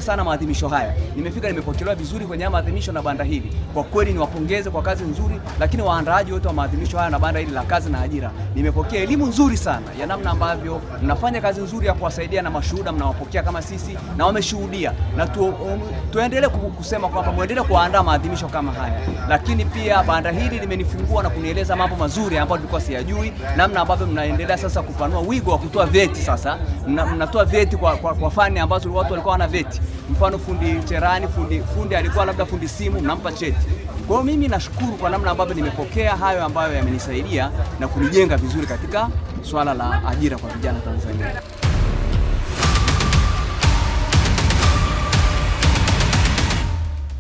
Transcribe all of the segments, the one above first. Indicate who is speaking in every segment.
Speaker 1: sana maadhimisho haya. Nimefika, nimepokelewa vizuri kwenye maadhimisho na banda hili. Kwa kweli niwapongeze kwa kazi nzuri, lakini waandaaji wote wa maadhimisho haya na banda hili la kazi na ajira, nimepokea elimu nzuri sana ya namna ambavyo mnafanya kazi nzuri ya kuwasaidia, na mashuhuda mnawapokea kama sisi na wameshuhudia, na tuendelee kusema kwamba muendelee kuandaa maadhimisho kama haya. Lakini pia banda hili limenifungua na kunieleza mambo mazuri ambayo nilikuwa siyajui, namna ambavyo mnaendelea sasa kupanua wigo wa kutoa vyeti. Sasa mnatoa vyeti kwa fani ambazo watu walikuwa wana vyeti, mfano fundi cherani, fundi alikuwa labda fundi simu, mnampa cheti. Kwa hiyo mimi nashukuru kwa namna ambavyo nimepokea hayo ambayo yamenisaidia na kunijenga vizuri katika swala la ajira kwa vijana Tanzania.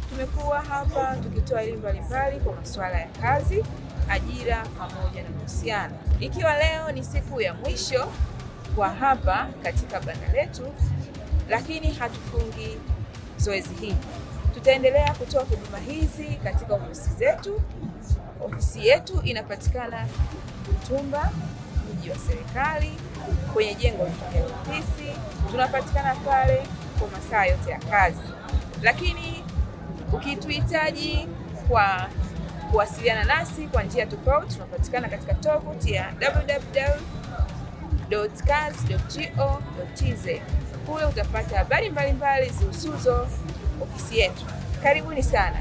Speaker 2: Tumekuwa hapa tukitoa elimu mbalimbali kwa masuala ya kazi, ajira pamoja na mahusiano. Ikiwa leo ni siku ya mwisho kwa hapa katika banda letu, lakini hatufungi zoezi hili. Tutaendelea kutoa huduma hizi katika ofisi zetu. Ofisi yetu inapatikana Butumba, mji wa serikali, kwenye jengo la ofisi. Tunapatikana pale kwa masaa yote ya kazi. Lakini ukituhitaji kwa kuwasiliana nasi kwa njia tofauti, tunapatikana katika tovuti ya www.kazi.go.tz. Kule utapata habari mbalimbali zihusuzo ofisi yetu. Karibuni sana.